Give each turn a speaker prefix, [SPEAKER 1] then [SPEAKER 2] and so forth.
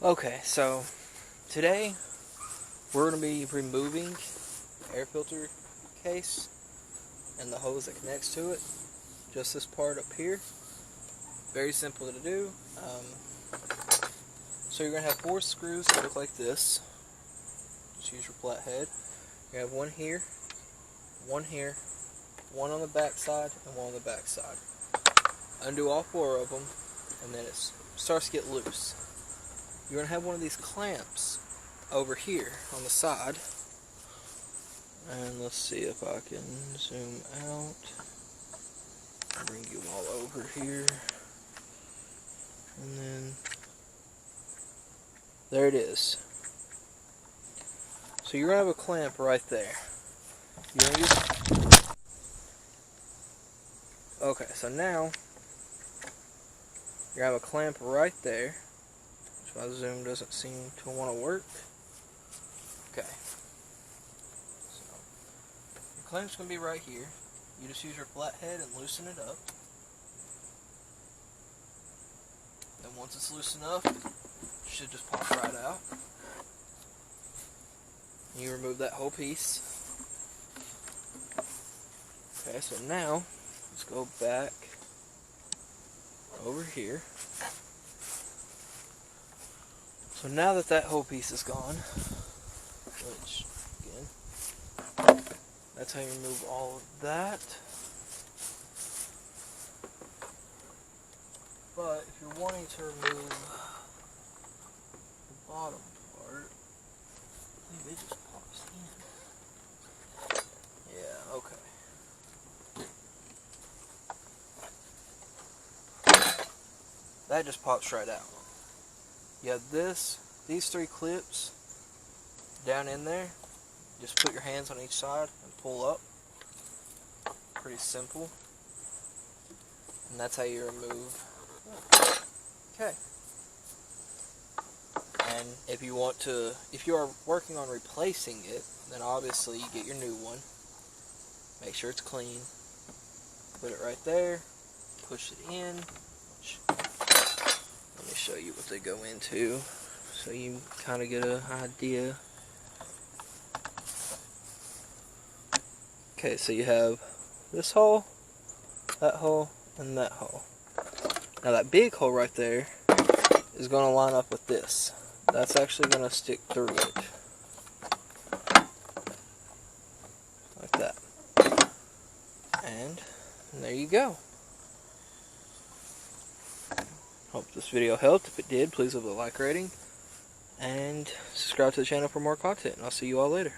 [SPEAKER 1] Okay, so today we're going to be removing the air filter case and the hose that connects to it. Just this part up here. Very simple to do. So you're going to have 4 screws that look like this. Just use your flathead. You have one here, one on the back side, and one on the back side. Undo all 4 of them, and then it starts to get loose. You're going to have one of these clamps over here on the side. And let's see if I can zoom out. Bring you all over here. And then there it is. So you're going to have a clamp right there. You're going to okay, so now you have a clamp right there. Which my zoom doesn't seem to want to work. Okay. So your clamp's going to be right here. You just use your flathead and loosen it up. Then once it's loose enough, it should just pop right out. You remove that whole piece. Okay, so now let's go back over here. So now that that whole piece is gone, which again, that's how you remove all of that. But if you're wanting to remove the bottom part, I think it just pops in. Yeah, okay. That just pops right out. You have these 3 clips down in there. Just put your hands on each side and pull up. Pretty simple. And that's how you remove. Okay. And if you are working on replacing it, then obviously you get your new one. Make sure it's clean. Put it right there. Push it in. Let me show you what they go into so you kind of get an idea. Okay, so you have this hole, that hole, and that hole. Now that big hole right there is going to line up with this. That's actually going to stick through it. Like that. And there you go. Hope this video helped. If it did, please leave a like rating. And subscribe to the channel for more content. And I'll see you all later.